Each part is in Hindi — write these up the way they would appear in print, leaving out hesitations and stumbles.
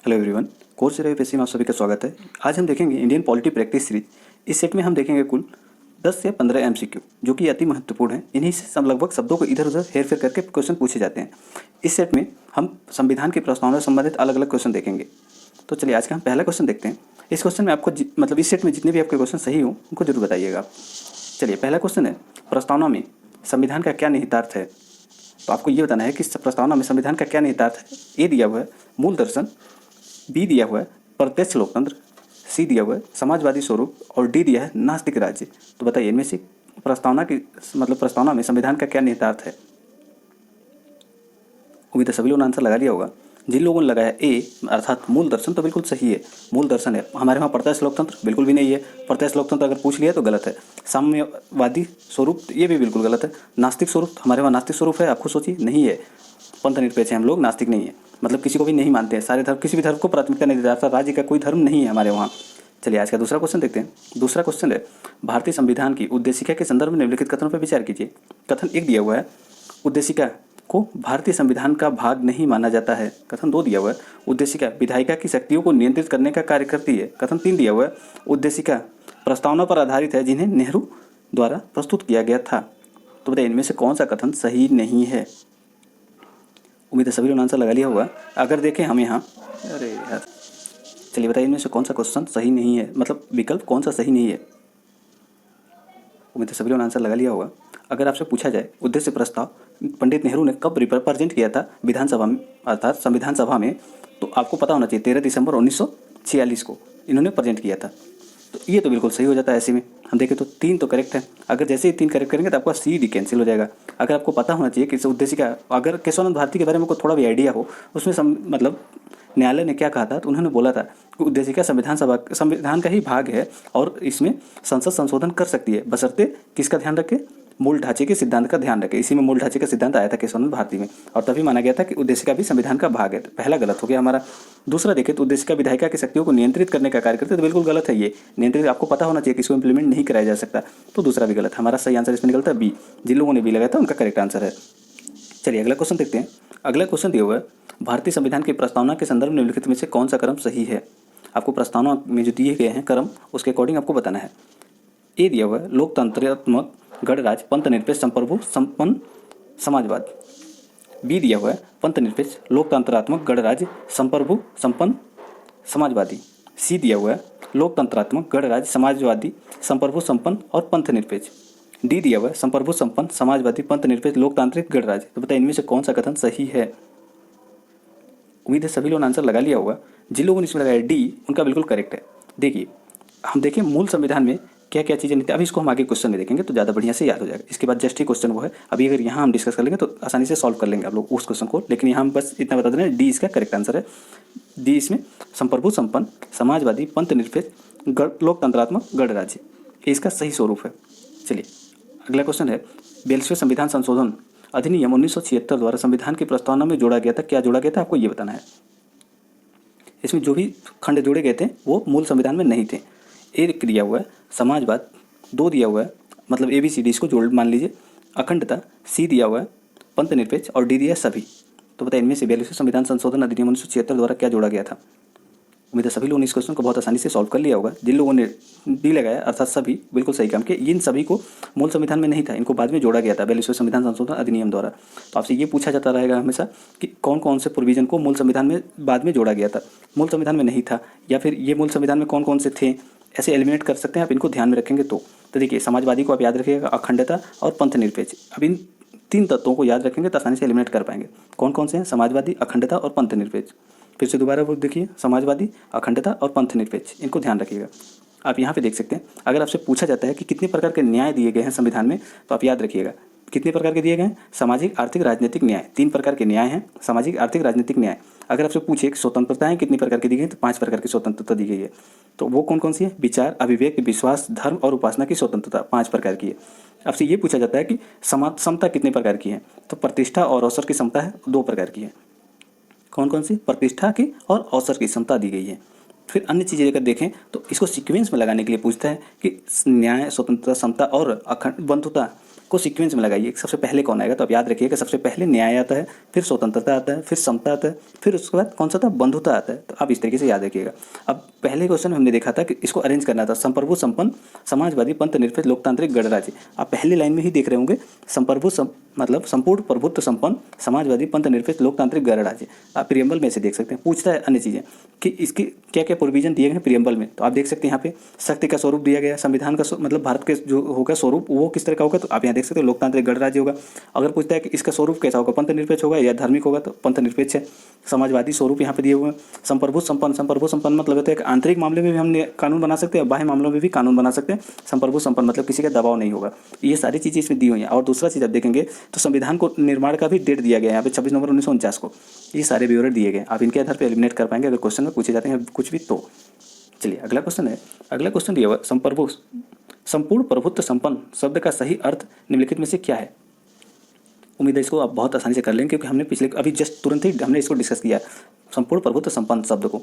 हेलो एवरीवन, कोर्स यूपीएससी में आप सभी का स्वागत है। आज हम देखेंगे इंडियन पॉलिटी प्रैक्टिस सीरीज। इस सेट में हम देखेंगे कुल 10 से 15 एमसीक्यू जो कि अति महत्वपूर्ण है। इन्हीं से सब लगभग शब्दों को इधर उधर हेर फेर करके क्वेश्चन पूछे जाते हैं। इस सेट में हम संविधान की प्रस्तावना से संबंधित अलग अलग क्वेश्चन देखेंगे। तो चलिए आज का हम पहला क्वेश्चन देखते हैं। इस क्वेश्चन में आपको मतलब इस सेट में जितने भी आपके क्वेश्चन सही हो उनको जरूर बताइएगा आप। चलिए पहला क्वेश्चन है, प्रस्तावना में संविधान का क्या निहितार्थ है। तो आपको ये बताना है कि प्रस्तावना में संविधान का क्या निहितार्थ है। ए दिया हुआ है मूल दर्शन, बी दिया हुआ है प्रत्यक्ष लोकतंत्र, सी दिया हुआ है समाजवादी स्वरूप और डी दिया है नास्तिक राज्य। तो बताइए इनमें से प्रस्तावना में संविधान का क्या निहितार्थ है। उम्मीद है सभी लोगों ने आंसर लगा लिया होगा। जिन लोगों ने लगाया ए अर्थात मूल दर्शन तो बिल्कुल सही है, मूल दर्शन है। हमारे वहाँ प्रत्यक्ष लोकतंत्र बिल्कुल भी नहीं है, प्रत्यक्ष लोकतंत्र अगर पूछ लिया तो गलत है। साम्यवादी स्वरूप ये भी बिल्कुल गलत है। नास्तिक स्वरूप हमारे वहाँ नास्तिक स्वरूप है, आप खुद सोचिए, नहीं है। पंथ निरपेक्ष है हम लोग, नास्तिक नहीं है, मतलब किसी को भी नहीं मानते हैं। सारे धर्म, किसी भी धर्म को प्राथमिकता नहीं देता, राज्य का कोई धर्म नहीं है हमारे वहाँ। चलिए आज का दूसरा क्वेश्चन देखते हैं। दूसरा क्वेश्चन है, भारतीय संविधान की उद्देशिका के संदर्भ में निम्नलिखित कथनों पर विचार कीजिए। कथन एक दिया हुआ है, उद्देशिका को भारतीय संविधान का भाग नहीं माना जाता है। कथन दो दिया हुआ है, उद्देशिका विधायिका की शक्तियों को नियंत्रित करने का कार्य करती है। कथन तीन दिया हुआ है, उद्देशिका प्रस्तावना पर आधारित है जिन्हें नेहरू द्वारा प्रस्तुत किया गया था। तो बताइए इनमें से कौन सा कथन सही नहीं है। उम्मीद है सभी लोगों ने आंसर लगा लिया होगा। अगर देखें हम यहाँ, अरे यार, चलिए बताइए इनमें से कौन सा क्वेश्चन सही नहीं है, मतलब विकल्प कौन सा सही नहीं है। उम्मीद है सभी लोगों ने आंसर लगा लिया होगा। अगर आपसे पूछा जाए उद्देश्य प्रस्ताव पंडित नेहरू ने कब रिप्रेजेंट किया था विधानसभा में अर्थात संविधान सभा में, तो आपको पता होना चाहिए 13 दिसंबर 1946 को इन्होंने प्रेजेंट किया था। तो ये तो बिल्कुल सही हो जाता है। ऐसे में हम देखें तो तीन तो करेक्ट है। अगर जैसे ही तीन करेक्ट करेंगे तो आपका सी डी कैंसिल हो जाएगा। अगर आपको पता होना चाहिए कि इस उद्देश्य का, अगर केशवानंद भारती के बारे में कोई थोड़ा भी आइडिया हो, उसमें मतलब न्यायालय ने क्या कहा था, तो उन्होंने बोला था कि उद्देशिका संविधान का ही भाग है और इसमें संसद संशोधन कर सकती है, बशर्ते किसका ध्यान रखे, मूल ढांचे के सिद्धांत का ध्यान रखे। इसी में मूल ढांचे का सिद्धांत आया था केशवानंद भारती में, और तभी माना गया था कि उद्देशिका भी संविधान का भाग है। तो पहला गलत हो गया हमारा। दूसरा देखें तो उद्देशिका विधायिका की शक्तियों को नियंत्रित करने का कार्य करते, तो बिल्कुल गलत है ये। नियंत्रित आपको पता होना चाहिए कि इसको इंप्लीमेंट नहीं कराया जा सकता, तो दूसरा भी गलत। हमारा सही आंसर इसमें निकलता है बी। जिन लोगों ने बी लगाया था उनका करेक्ट आंसर है। चलिए अगला क्वेश्चन देखते हैं। अगला क्वेश्चन दिया हुआ है, भारतीय संविधान की प्रस्तावना के संदर्भ में निम्नलिखित में से कौन सा क्रम सही है। आपको प्रस्तावना में जो दिए गए हैं क्रम, उसके अकॉर्डिंग आपको बताना है। ए दिया हुआ है, लोकतंत्रात्मक गणराज पंथ निरपेक्ष संप्रभु संपन्न समाजवाद। बी दिया हुआ है, पंथ निरपेक्ष लोकतंत्रात्मक गणराज संप्रभु संपन्न समाजवादी। सी दिया हुआ है, लोकतंत्रात्मक गणराज समाजवादी संप्रभु संपन्न और पंथ निरपेक्ष। डी दिया हुआ है, संप्रभु संपन्न समाजवादी पंथ निरपेक्ष लोकतांत्रिक गणराज। तो बताइए इनमें से कौन सा कथन सही है। उम्मीद है सभी लोगों ने आंसर लगा लिया होगा। जिन लोगों ने इसमें लगाया डी, उनका बिल्कुल करेक्ट है। देखिए हम देखें मूल संविधान में क्या क्या चीज़ें नहीं थी। अभी इसको हम आगे क्वेश्चन में देखेंगे तो ज़्यादा बढ़िया से याद हो जाएगा। इसके बाद जस्ट ही क्वेश्चन वो है, अभी अगर यहाँ हम डिस्कस कर लेंगे तो आसानी से सॉल्व कर लेंगे आप लोग उस क्वेश्चन को। लेकिन यहाँ हम बस इतना बता दे रहे हैं, डी इसका करेक्ट आंसर है। डी इसमें संप्रभु संपन्न समाजवादी पंथ निरपेक्ष लोकतंत्रात्मक गणराज्य, ये इसका सही स्वरूप है। चलिए अगला क्वेश्चन है, 42वें संविधान संशोधन अधिनियम 1976 द्वारा संविधान की प्रस्तावना में जोड़ा गया था। क्या जोड़ा गया था, आपको ये बताना है। इसमें जो भी खंड जोड़े गए थे वो मूल संविधान में नहीं थे। एक दिया हुआ है समाजवाद, दो दिया हुआ है मतलब ए बी सी डी, इसको जोड़ मान लीजिए, अखंडता, सी दिया हुआ है पंथ निरपेक्ष और डी दिया है सभी। तो बताइए इनमें से 42वें संविधान संशोधन अधिनियम 1976 द्वारा क्या जोड़ा गया था। उम्मीद है सभी लोगों ने इस क्वेश्चन को बहुत आसानी से सॉल्व कर लिया होगा। जिन लोगों ने डी लगाया अर्थात सभी, बिल्कुल सही काम किया। इन सभी को मूल संविधान में नहीं था, इनको बाद में जोड़ा गया था 42वें संविधान संशोधन अधिनियम द्वारा। तो आपसे ये पूछा जाता रहेगा हमेशा कि कौन कौन से प्रोविजन को मूल संविधान में बाद में जोड़ा गया था, मूल संविधान में नहीं था, या फिर ये मूल संविधान में कौन कौन से थे, ऐसे एलिमिनेट कर सकते हैं आप इनको ध्यान में रखेंगे तो। देखिए समाजवादी को आप याद रखिएगा, अखंडता और पंथ निरपेक्ष। अब इन तीन तत्वों को याद रखेंगे तो आसानी से एलिमिनेट कर पाएंगे। कौन कौन से हैं, समाजवादी, अखंडता और पंथ निरपेक्ष। फिर से दोबारा वो देखिए, समाजवादी, अखंडता और पंथ निरपेक्ष, इनको ध्यान रखिएगा। आप यहाँ पे देख सकते हैं, अगर आपसे पूछा जाता है कि कितने प्रकार के न्याय दिए गए हैं संविधान में, तो आप याद रखिएगा कितने प्रकार के दिए गए हैं, सामाजिक आर्थिक राजनीतिक न्याय। 3 प्रकार के न्याय हैं, सामाजिक आर्थिक राजनीतिक न्याय। अगर आपसे पूछे कि स्वतंत्रताएं कितनी प्रकार की दी गई, तो 5 प्रकार की स्वतंत्रता दी गई है। तो वो कौन कौन सी है, विचार, अभिव्यक्ति, विश्वास, धर्म और उपासना की स्वतंत्रता 5 प्रकार की है। आपसे ये पूछा जाता है कि समता कितने प्रकार की है, तो प्रतिष्ठा और अवसर की समता है 2 प्रकार की है। कौन कौन सी, प्रतिष्ठा की और अवसर की समता दी गई है। फिर अन्य चीज़ें अगर देखें तो इसको सीक्वेंस में लगाने के लिए पूछता है कि न्याय, स्वतंत्रता, समता और अखंड बंधुता इसको सीक्वेंस में लगाइए, सबसे पहले कौन आएगा, तो आप याद रखिएगा सबसे पहले न्याय आता है, फिर स्वतंत्रता आता है, फिर समता आता है, फिर उसके बाद कौन सा था, बंधुता आता है। तो आप इस तरीके से याद रखिएगा। अब पहले क्वेश्चन में हमने देखा था कि इसको अरेंज करना था, संप्रभु संपन्न समाजवादी पंथ निरपेक्ष लोकतांत्रिक गणराज्य। आप पहली लाइन में ही देख रहे होंगे संप्रभु मतलब संपूर्ण प्रभुत्व संपन्न समाजवादी पंथ निरपेक्ष लोकतांत्रिक गणराज्य। आप प्रियम्बल में से देख सकते हैं, पूछता है अन्य चीज़ें कि इसकी क्या क्या प्रोविजन दिए गए हैं प्रियम्बल में। तो आप देख सकते हैं यहाँ पे शक्ति का स्वरूप दिया गया, संविधान का मतलब भारत के जो होगा स्वरूप वो किस तरह का होगा, तो आप यहाँ देख सकते हो लोकतांत्रिक गणराज्य होगा। अगर पूछता है कि इसका स्वरूप कैसा होगा, पंथ निरपेक्ष होगा या धार्मिक होगा, तो पंथ निरपेक्ष है। समाजवादी स्वरूप यहाँ पे दिए हुए हैं। संप्रभु संपन्न मतलब होता है कि आंतरिक मामले में भी हम कानून बना सकते हैं, बाह्य मामलों में भी कानून बना सकते हैं। संप्रभु संपन्न मतलब किसी का दबाव नहीं होगा। ये सारी चीज़ें इसमें दी हुई हैं। और दूसरा चीज़ आप देखेंगे तो संविधान को निर्माण का भी डेट दिया गया है यहाँ पे 26 नवंबर 1949 को। ये सारे ब्यौरे दिए गए, आप इनके आधार पर एलिमिनेट कर पाएंगे अगर क्वेश्चन में पूछे जाते हैं कुछ भी। तो चलिए अगला क्वेश्चन है। अगला क्वेश्चन दिया हुआ संपूर्ण प्रभुत्व संपन्न शब्द का सही अर्थ निम्नलिखित में से क्या है। उम्मीद है इसको आप बहुत आसानी से कर लेंगे क्योंकि हमने पिछले अभी जस्ट तुरंत ही हमने इसको डिस्कस किया। संपूर्ण प्रभुत्व संपन्न शब्द को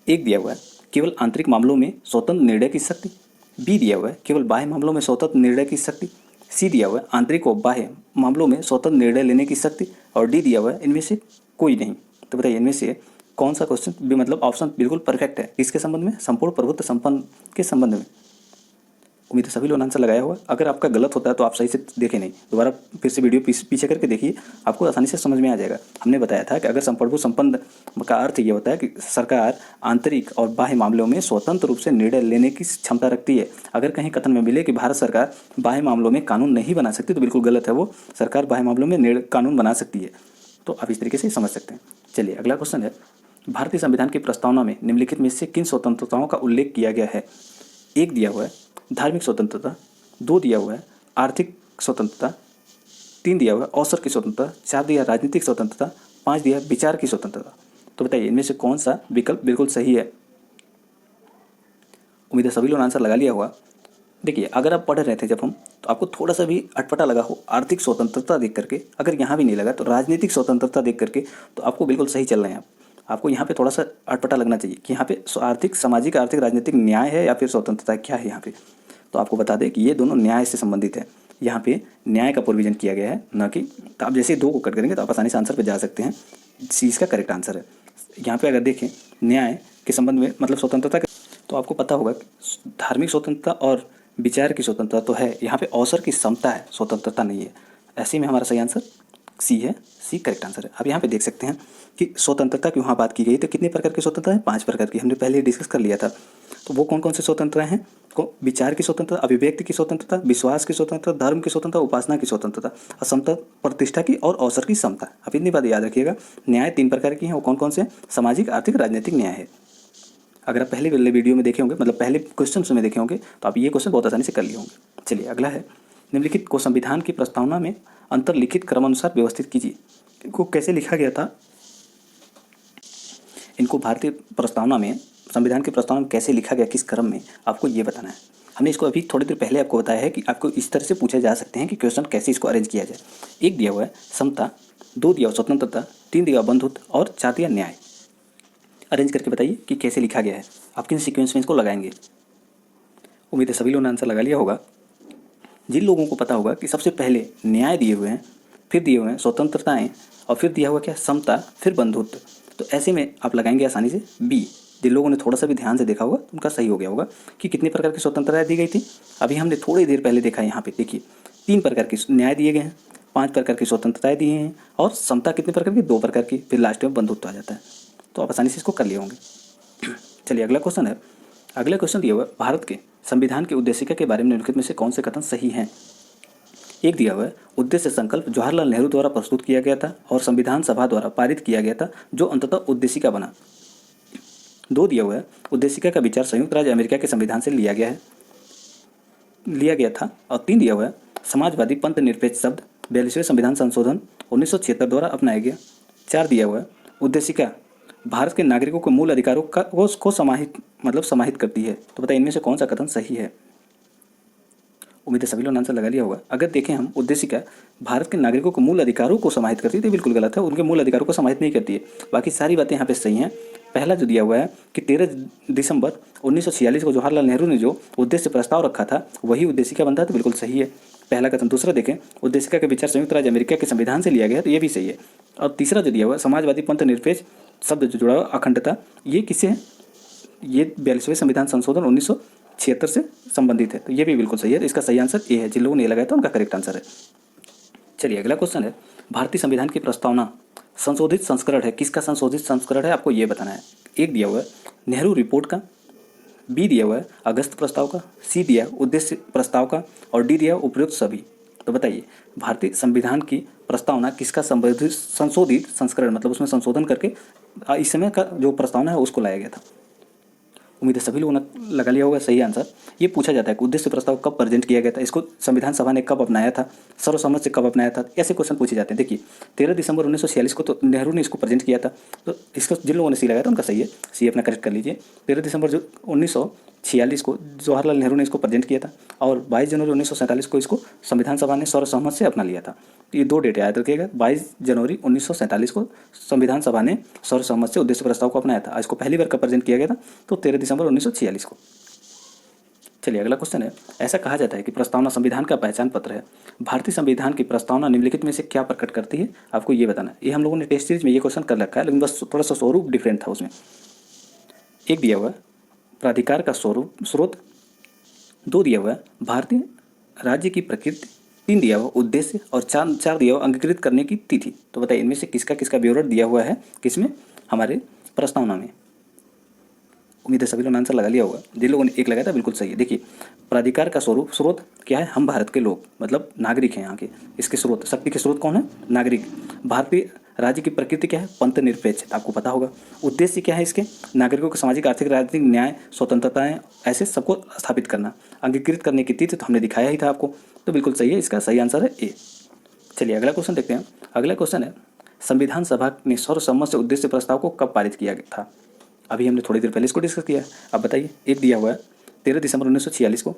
एक दिया हुआ है केवल आंतरिक मामलों में स्वतंत्र निर्णय की शक्ति, बी दिया हुआ है केवल बाह्य मामलों में स्वतंत्र निर्णय की शक्ति, सी दिया हुआ है आंतरिक और बाह्य मामलों में स्वतंत्र निर्णय लेने की शक्ति, और डी दिया हुआ है इनमें से कोई नहीं। तो बताइए इनमें से कौन सा क्वेश्चन भी मतलब ऑप्शन बिल्कुल परफेक्ट है किसके संबंध में, संपूर्ण प्रभुत्व संपन्न के संबंध में। उम्मीद है सभी लोगों ने आंसर लगाया होगा। अगर आपका गलत होता है तो आप सही से देखें नहीं, दोबारा फिर से वीडियो पीछे करके देखिए, आपको आसानी से समझ में आ जाएगा। हमने बताया था कि अगर संप्रभु संपन्न का अर्थ ये होता है कि सरकार आंतरिक और बाह्य मामलों में स्वतंत्र रूप से निर्णय लेने की क्षमता रखती है। अगर कहीं कथन में मिले कि भारत सरकार बाह्य मामलों में कानून नहीं बना सकती तो बिल्कुल गलत है, वो सरकार बाह्य मामलों में कानून बना सकती है। तो आप इस तरीके से समझ सकते हैं। चलिए अगला क्वेश्चन है। भारतीय संविधान की प्रस्तावना में निम्नलिखित में से किन स्वतंत्रताओं का उल्लेख किया गया है। एक दिया हुआ है धार्मिक स्वतंत्रता, दो दिया हुआ है आर्थिक स्वतंत्रता, तीन दिया हुआ है अवसर की स्वतंत्रता, चार दिया राजनीतिक स्वतंत्रता, पाँच दिया विचार की स्वतंत्रता। तो बताइए इनमें से कौन सा विकल्प बिल्कुल सही है। उम्मीद है सभी लोगों ने आंसर लगा लिया होगा। देखिए अगर आप पढ़ रहे थे जब हम, तो आपको थोड़ा सा भी अटपटा लगा हो आर्थिक स्वतंत्रता देख करके, अगर यहाँ भी नहीं लगा तो राजनीतिक स्वतंत्रता देख करके, तो आपको बिल्कुल सही चल रहे हैं आप। आपको यहाँ पे थोड़ा सा अटपटा लगना चाहिए कि यहाँ पे आर्थिक सामाजिक आर्थिक राजनीतिक न्याय है या फिर स्वतंत्रता क्या है यहाँ पे। तो आपको बता दें कि ये दोनों न्याय से संबंधित है। यहाँ पे न्याय का प्रोविजन किया गया है, न कि तो आप जैसे दो को कट करेंगे तो आप आसानी से आंसर पे जा सकते हैं। सी इसका करेक्ट आंसर है। यहाँ पे अगर देखें न्याय के संबंध में मतलब स्वतंत्रता का, तो आपको पता होगा कि धार्मिक स्वतंत्रता और विचार की स्वतंत्रता तो है, यहाँ पे अवसर की समता है, स्वतंत्रता नहीं है। ऐसे में हमारा सही आंसर सी है, सी करेक्ट आंसर है। अब यहाँ पे देख सकते हैं कि स्वतंत्रता की वहाँ बात की गई तो कितने प्रकार की स्वतंत्रता है, 5 प्रकार की, हमने पहले डिस्कस कर लिया था। तो वो कौन कौन से स्वतंत्रता हैं, विचार की स्वतंत्रता, अभिव्यक्ति की स्वतंत्रता, विश्वास की स्वतंत्रता, धर्म की स्वतंत्रता, उपासना की स्वतंत्रता, असमता प्रतिष्ठा की और अवसर की समता। अब इतनी बात याद रखिएगा। न्याय 3 प्रकार की हैं, वो कौन कौन से, सामाजिक आर्थिक राजनीतिक न्याय है। अगर आप पहले वाले वीडियो में देखे होंगे मतलब पहले क्वेश्चन में देखे होंगे तो आप ये क्वेश्चन बहुत आसानी से कर लिए होंगे। चलिए अगला है। निम्नलिखित को संविधान की प्रस्तावना में अंतर्लिखित क्रमानुसार व्यवस्थित कीजिए। इनको कैसे लिखा गया था, इनको भारतीय प्रस्तावना में संविधान की प्रस्तावना में कैसे लिखा गया, किस क्रम में, आपको ये बताना है। हमने इसको अभी थोड़ी देर पहले आपको बताया है कि आपको इस तरह से पूछे जा सकते हैं कि क्वेश्चन कैसे इसको अरेंज किया जाए। एक दिया हुआ है समता, दो दिया हुआ स्वतंत्रता, तीन दिया हुआ बंधुत्व और चार दिया न्याय। अरेंज करके बताइए कि कैसे लिखा गया है, आप किन सीक्वेंस में इसको लगाएंगे। उम्मीद है सभी लोगों ने आंसर लगा लिया होगा। जिन लोगों को पता होगा कि सबसे पहले न्याय दिए हुए हैं, फिर दिए हुए हैं स्वतंत्रताएं, और फिर दिया हुआ क्या समता, फिर बंधुत्व, तो ऐसे में आप लगाएंगे आसानी से बी। जिन लोगों ने थोड़ा सा भी ध्यान से देखा होगा तो उनका सही हो गया होगा कि कितने प्रकार की स्वतंत्रताएं दी गई थी। अभी हमने थोड़ी देर पहले देखा है, यहाँ पे देखिए 3 प्रकार की न्याय दिए गए हैं, 5 प्रकार की स्वतंत्रताएं दी हैं, और समता कितने प्रकार की, 2 प्रकार की, फिर लास्ट में बंधुत्व आ जाता है। तो आप आसानी से इसको कर लिए होंगे। चलिए अगला क्वेश्चन है। अगला क्वेश्चन दिया हुआ भारत के संविधान की उद्देशिका के बारे में निम्नलिखित में से कौन से कथन सही हैं। एक दिया हुआ है उद्देश्य संकल्प जवाहरलाल नेहरू द्वारा प्रस्तुत किया गया था और संविधान सभा द्वारा पारित किया गया था जो अंततः उद्देशिका बना। दो दिया हुआ है उद्देशिका का विचार संयुक्त राज्य अमेरिका के संविधान से लिया गया था। और तीन दिया हुआ है समाजवादी पंथ निरपेक्ष शब्द 42वें संविधान संशोधन 1976 द्वारा अपनाया गया। चार दिया हुआ है उद्देशिका भारत के नागरिकों के मूल अधिकारों को समाहित करती है। तो बताइए इनमें से कौन सा कथन सही है। उम्मीद है सभी लोगों ने आंसर लगा लिया होगा। अगर देखें हम उद्देशिका भारत के नागरिकों के मूल अधिकारों को समाहित करती है तो बिल्कुल गलत है, उनके मूल अधिकारों को समाहित नहीं करती है। बाकी सारी बातें यहाँ पे सही हैं। पहला जो दिया हुआ है कि 13 दिसंबर 1946 को जवाहरलाल नेहरू ने जो उद्देश्य प्रस्ताव रखा था वही उद्देशिका बनता है, तो बिल्कुल सही है। पहला कथन। दूसरा देखें, उद्देशिका के विचार संयुक्त राज्य अमेरिका के संविधान से लिया गया है, तो ये भी सही है। और तीसरा जो दिया हुआ है, समाजवादी पंथ निरपेक्ष शब्द जो जुड़ा हुआ अखंडता, ये किससे है? ये 42वें संविधान संशोधन 1976 से संबंधित है, तो ये भी बिल्कुल सही है। तो इसका सही आंसर ए है। जिन लोगों ने ये लगाया था उनका करेक्ट आंसर है। चलिए अगला क्वेश्चन है, भारतीय संविधान की प्रस्तावना संशोधित संस्करण है, किसका संशोधित संस्करण है, आपको ये बताना है। एक दिया हुआ है नेहरू रिपोर्ट का, बी दिया हुआ है अगस्त प्रस्ताव का, सी दिया उद्देश्य प्रस्ताव का, और डी दिया उपयुक्त सभी। तो बताइए, भारतीय संविधान की प्रस्तावना किसका संशोधित संस्करण, मतलब उसमें संशोधन करके इस समय का जो प्रस्तावना है उसको लाया गया था। उम्मीद है सभी लोगों ने लगा लिया होगा सही आंसर। ये पूछा जाता है कि उद्देश्य प्रस्ताव कब प्रेजेंट किया गया था, इसको संविधान सभा ने कब अपनाया था, सर्वसम्मत से कब अपनाया था, ऐसे क्वेश्चन पूछे जाते हैं। देखिए 13 दिसंबर 1946 को तो नेहरू ने इसको प्रेजेंट किया था, तो इसको जिन लोगों ने सी लगाया था उनका सही है, सी अपना करेक्ट कर लीजिए। 13 दिसंबर जो 1946 को जवाहरलाल नेहरू ने इसको प्रेजेंट किया था, और 22 जनवरी 1947 को इसको संविधान सभा ने सर्वसम्मत से अपना लिया था। तो ये दो डेट याद रखिएगा, 22 जनवरी 1947 को संविधान सभा ने सर्वसम्मत से उद्देश्य प्रस्ताव को अपनाया था। इसको पहली बार कब प्रेजेंट किया गया था, तो 13 दिसंबर 1946 को। चलिए अगला क्वेश्चन है, ऐसा कहा जाता है कि प्रस्तावना संविधान का पहचान पत्र है। भारतीय संविधान की प्रस्तावना निम्नलिखित में से क्या प्रकट करती है, आपको ये बताना है। ये हम लोगों ने टेस्ट सीरीज में ये क्वेश्चन कर रखा है, लेकिन बस थोड़ा सा स्वरूप डिफरेंट था उसमें। एक दिया हुआ है प्राधिकार का स्वरूप स्रोत, दो दिया हुआ है भारतीय राज्य की प्रकृति, तीन दिया हुआ उद्देश्य, और चार दिया हुआ अंगीकृत करने की तिथि। तो बताइए इनमें से किसका किसका विवरण दिया हुआ है किसमें, हमारे प्रस्तावना में। उम्मीद है सभी लोगों ने आंसर लगा लिया होगा। जिन लोगों ने एक लगाया था बिल्कुल सही है। देखिए प्राधिकार का स्वरूप स्रोत क्या है, हम भारत के लोग, मतलब नागरिक हैं यहाँ के। इसके स्रोत, शक्ति के स्रोत कौन है, नागरिक। भारतीय राज्य की प्रकृति क्या है, पंथ निरपेक्ष, आपको पता होगा। उद्देश्य क्या है इसके, नागरिकों को सामाजिक आर्थिक राजनीतिक न्याय स्वतंत्रताएं ऐसे सबको स्थापित करना। अंगीकृत करने की तिथि तो हमने दिखाया ही था आपको, तो बिल्कुल सही है, इसका सही आंसर है ए। चलिए अगला क्वेश्चन देखते हैं। अगला क्वेश्चन है, संविधान सभा ने सर्वसम्मत से उद्देश्य प्रस्ताव को कब पारित किया गया था। अभी हमने थोड़ी देर पहले इसको डिस्कस किया है। अब बताइए, एक दिया हुआ है 13 दिसंबर 1946 को,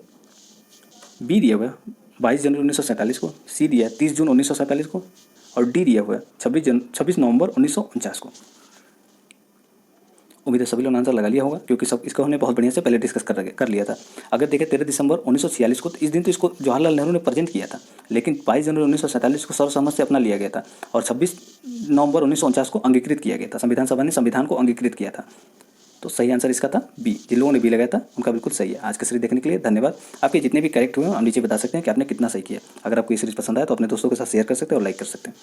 बी दिया हुआ है 22 जनवरी 1947 को, सी दिया है 30 जून 1947 को, और डी दिया हुआ है 26 नवंबर 1949 को। उम्मीद है सभी लोगों ने आंसर लगा लिया होगा, क्योंकि सब इसको हमने बहुत बढ़िया से पहले डिस्कस कर लिया था। अगर देखें 13 दिसंबर 1946 को, तो इस दिन तो इसको जवाहरलाल नेहरू ने प्रेजेंट किया था, लेकिन 22 जनवरी 1947 को सर्वसम्मत से अपना लिया गया था, और 26 नवंबर 1949 को अंगीकृत किया गया था। संविधान सभा ने संविधान को अंगीकृत किया था। तो सही आंसर इसका था बी। जिन लोगों ने बी लगाया था उनका बिल्कुल सही है। आज का सीरीज देखने के लिए धन्यवाद। आपके जितने भी करेक्ट हुए हैं आप नीचे बता सकते हैं कि आपने कितना सही किया। अगर आपको ये सीरीज पसंद आया तो अपने दोस्तों के साथ शेयर कर सकते हैं और लाइक कर सकते हैं।